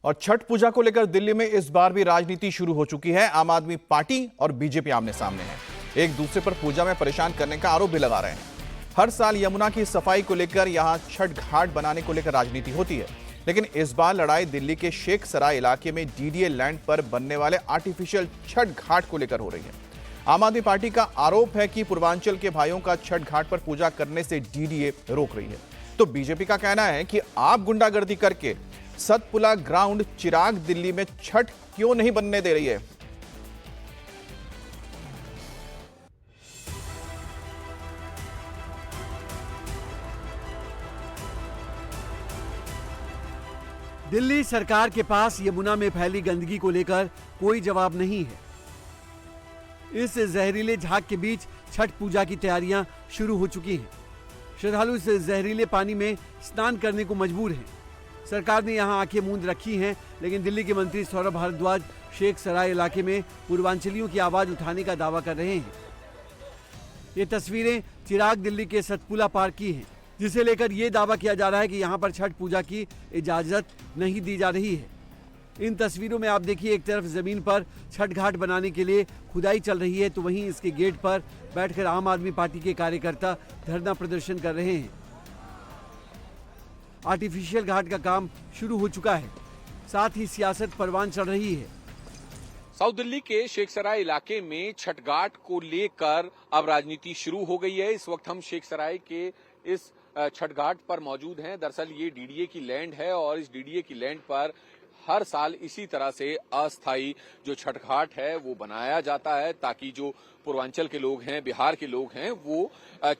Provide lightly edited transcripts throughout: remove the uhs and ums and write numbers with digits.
और छठ पूजा को लेकर दिल्ली में इस बार भी राजनीति शुरू हो चुकी है। आम आदमी पार्टी और बीजेपी आमने सामने है, एक दूसरे पर पूजा में परेशान करने का आरोप भी लगा रहे हैं। हर साल यमुना की सफाई को लेकर यहां छठ घाट बनाने को लेकर राजनीति होती है, लेकिन इस बार लड़ाई दिल्ली के शेख सराय इलाके में डीडीए लैंड पर बनने वाले आर्टिफिशियल छठ घाट को लेकर हो रही है। आम आदमी पार्टी का आरोप है कि पूर्वांचल के भाइयों का छठ घाट पर पूजा करने से डीडीए रोक रही है। तो बीजेपी का कहना है कि आप गुंडागर्दी करके सतपुला ग्राउंड चिराग दिल्ली में छठ क्यों नहीं बनने दे रही है। दिल्ली सरकार के पास यमुना में फैली गंदगी को लेकर कोई जवाब नहीं है। इस जहरीले झाग के बीच छठ पूजा की तैयारियां शुरू हो चुकी हैं। श्रद्धालु इस जहरीले पानी में स्नान करने को मजबूर हैं। सरकार ने यहां आंखें मूंद रखी हैं, लेकिन दिल्ली के मंत्री सौरभ भारद्वाज शेख सराय इलाके में पूर्वांचलियों की आवाज उठाने का दावा कर रहे हैं। ये तस्वीरें चिराग दिल्ली के सतपुला पार्क की हैं, जिसे लेकर यह दावा किया जा रहा है कि यहां पर छठ पूजा की इजाजत नहीं दी जा रही है। इन तस्वीरों में आप देखिए, एक तरफ जमीन पर छठ घाट बनाने के लिए खुदाई चल रही है, तो वहीं इसके गेट पर बैठकर आम आदमी पार्टी के कार्यकर्ता धरना प्रदर्शन कर रहे हैं। आर्टिफिशियल घाट का काम शुरू हो चुका है, साथ ही सियासत परवान चढ़ रही है। साउथ दिल्ली के शेख सराय इलाके में छठ घाट को लेकर अब राजनीति शुरू हो गई है। इस वक्त हम शेख सराय के इस छठ घाट पर मौजूद हैं। दरअसल ये डीडीए की लैंड है और इस डीडीए की लैंड पर हर साल इसी तरह से अस्थायी जो छठ घाट है वो बनाया जाता है, ताकि जो पूर्वांचल के लोग हैं, बिहार के लोग हैं, वो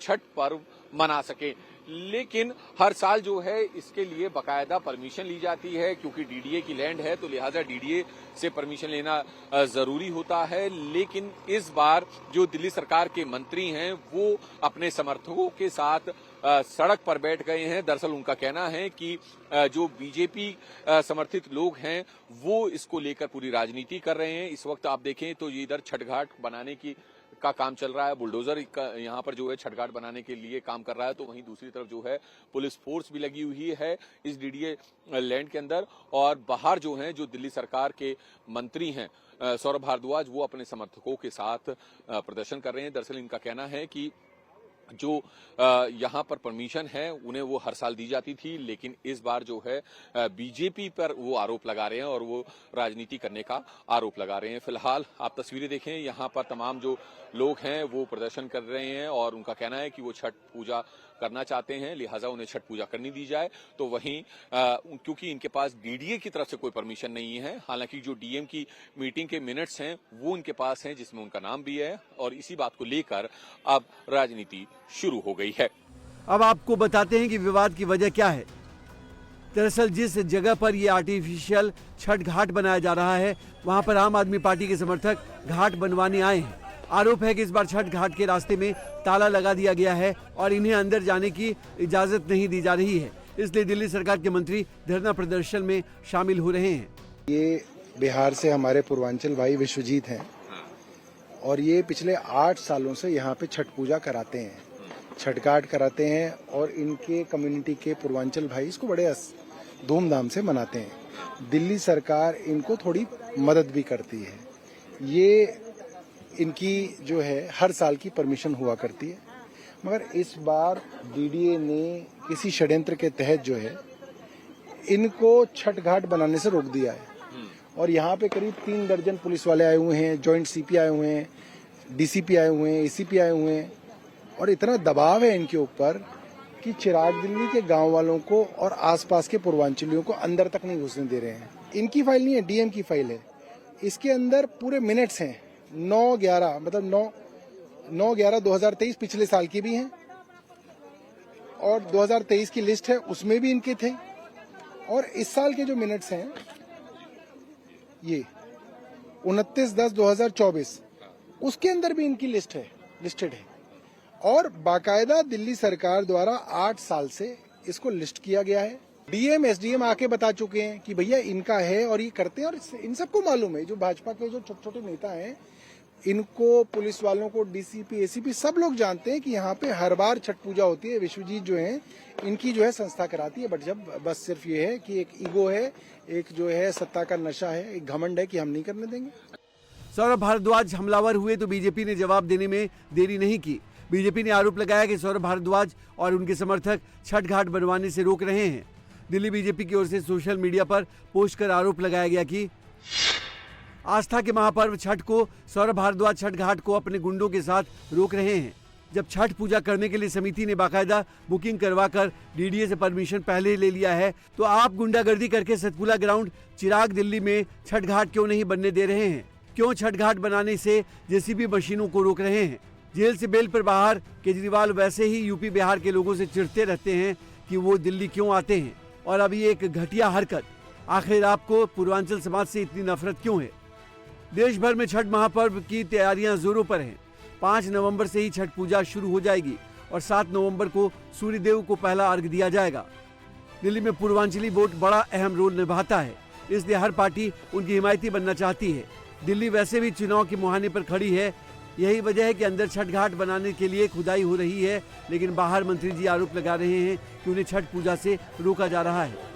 छठ पर्व मना सके। लेकिन हर साल जो है इसके लिए बकायदा परमिशन ली जाती है, क्योंकि डीडीए की लैंड है तो लिहाजा डीडीए से परमिशन लेना जरूरी होता है। लेकिन इस बार जो दिल्ली सरकार के मंत्री हैं वो अपने समर्थकों के साथ सड़क पर बैठ गए हैं। दरअसल उनका कहना है कि जो बीजेपी समर्थित लोग हैं वो इसको लेकर पूरी राजनीति कर रहे हैं। इस वक्त आप देखें तो ये इधर छठ घाट बनाने का काम चल रहा है, बुलडोजर यहाँ पर जो है छठ घाट बनाने के लिए काम कर रहा है, तो वहीं दूसरी तरफ जो है पुलिस फोर्स भी लगी हुई है इस डीडीए लैंड के अंदर। और बाहर जो हैं जो दिल्ली सरकार के मंत्री हैं सौरभ भारद्वाज, वो अपने समर्थकों के साथ प्रदर्शन कर रहे हैं। दरअसल इनका कहना है कि जो यहाँ पर परमिशन है उन्हें वो हर साल दी जाती थी, लेकिन इस बार जो है बीजेपी पर वो आरोप लगा रहे हैं और वो राजनीति करने का आरोप लगा रहे हैं। फिलहाल आप तस्वीरें देखें, यहाँ पर तमाम जो लोग हैं वो प्रदर्शन कर रहे हैं और उनका कहना है कि वो छठ पूजा करना चाहते हैं, लिहाजा उन्हें छठ पूजा करनी दी जाए। तो वहीं क्योंकि इनके पास डीडीए की तरफ से कोई परमिशन नहीं है, हालांकि जो डीएम की मीटिंग के मिनट्स हैं वो उनके पास हैं जिसमें उनका नाम भी है, और इसी बात को लेकर अब राजनीति शुरू हो गई है। अब आपको बताते हैं कि विवाद की वजह क्या है। दरअसल जिस जगह पर यह आर्टिफिशियल छठ घाट बनाया जा रहा है, वहां पर आम आदमी पार्टी के समर्थक घाट बनवाने आए हैं। आरोप है कि इस बार छठ घाट के रास्ते में ताला लगा दिया गया है और इन्हें अंदर जाने की इजाजत नहीं दी जा रही है, इसलिए दिल्ली सरकार के मंत्री धरना प्रदर्शन में शामिल हो रहे हैं। ये बिहार से हमारे पूर्वांचल भाई विश्वजीत हैं और ये पिछले 8 सालों से यहाँ पे छठ पूजा कराते हैं, छठ घाट कराते हैं, और इनके कम्युनिटी के पूर्वांचल भाई इसको बड़े धूमधाम से मनाते हैं। दिल्ली सरकार इनको थोड़ी मदद भी करती है। ये इनकी जो है हर साल की परमिशन हुआ करती है, मगर इस बार डीडीए ने किसी षड्यंत्र के तहत जो है इनको छठ घाट बनाने से रोक दिया है। और यहाँ पे करीब 3 दर्जन पुलिस वाले आए हुए हैं, जॉइंट सीपी आए हुए हैं, डीसीपी आए हुए हैं, एसीपी आए हुए हैं, और इतना दबाव है इनके ऊपर कि चिराग दिल्ली के गांव वालों को और आसपास के पूर्वांचलियों को अंदर तक नहीं घुसने दे रहे हैं। इनकी फाइल नहीं है, डीएम की फाइल है। इसके अंदर पूरे मिनट्स हैं, 9/11 मतलब 9/11/2023 पिछले साल की भी हैं, और 2023 की लिस्ट है उसमें भी इनके थे, और इस साल के जो मिनट्स हैं ये 29/10/2024 उसके अंदर भी इनकी लिस्टेड है। और बाकायदा दिल्ली सरकार द्वारा 8 साल से इसको लिस्ट किया गया है। डीएम एसडीएम आके बता चुके हैं कि भैया इनका है और ये करते हैं, और इन सबको मालूम है। जो भाजपा के जो छोटे छोटे नेता हैं इनको पुलिस वालों को डीसीपी एसीपी सब लोग जानते हैं कि यहाँ पे हर बार छठ पूजा होती है। विश्वजीत जो है इनकी जो है संस्था कराती है, बट जब बस सिर्फ ये है कि एक ईगो है, एक जो है सत्ता का नशा है, एक घमंड है कि हम नहीं करने देंगे। सौरभ भारद्वाज हमलावर हुए तो बीजेपी ने जवाब देने में देरी नहीं की। बीजेपी ने आरोप लगाया कि सौरभ भारद्वाज और उनके समर्थक छठ घाट बनवाने से रोक रहे हैं। दिल्ली बीजेपी की ओर से सोशल मीडिया पर पोस्ट कर आरोप लगाया गया कि आस्था के महापर्व छठ को सौरभ भारद्वाज छठ घाट को अपने गुंडों के साथ रोक रहे हैं। जब छठ पूजा करने के लिए समिति ने बाकायदा बुकिंग करवाकर डीडीए से परमिशन पहले ले लिया है, तो आप गुंडागर्दी करके सतपुला ग्राउंड चिराग दिल्ली में छठ घाट क्यों नहीं बनने दे रहे हैं? क्यों छठ घाट बनाने से जेसीबी मशीनों को रोक रहे हैं? जेल से बेल पर बाहर केजरीवाल वैसे ही यूपी बिहार के लोगों से चिढ़ते रहते हैं कि वो दिल्ली क्यों आते हैं, और अभी एक घटिया हरकत। आखिर आपको पूर्वांचल समाज से इतनी नफरत क्यों है? देश भर में छठ महापर्व की तैयारियां जोरों पर हैं। 5 नवंबर से ही छठ पूजा शुरू हो जाएगी और 7 नवंबर को सूर्यदेव को पहला अर्घ दिया जाएगा। दिल्ली में पूर्वांचली वोट बड़ा अहम रोल निभाता है, इसलिए हर पार्टी उनकी हिमायती बनना चाहती है। दिल्ली वैसे भी चुनाव के मुहाने पर खड़ी है। यही वजह है कि अंदर छठ घाट बनाने के लिए खुदाई हो रही है, लेकिन बाहर मंत्री जी आरोप लगा रहे हैं कि उन्हें छठ पूजा से रोका जा रहा है।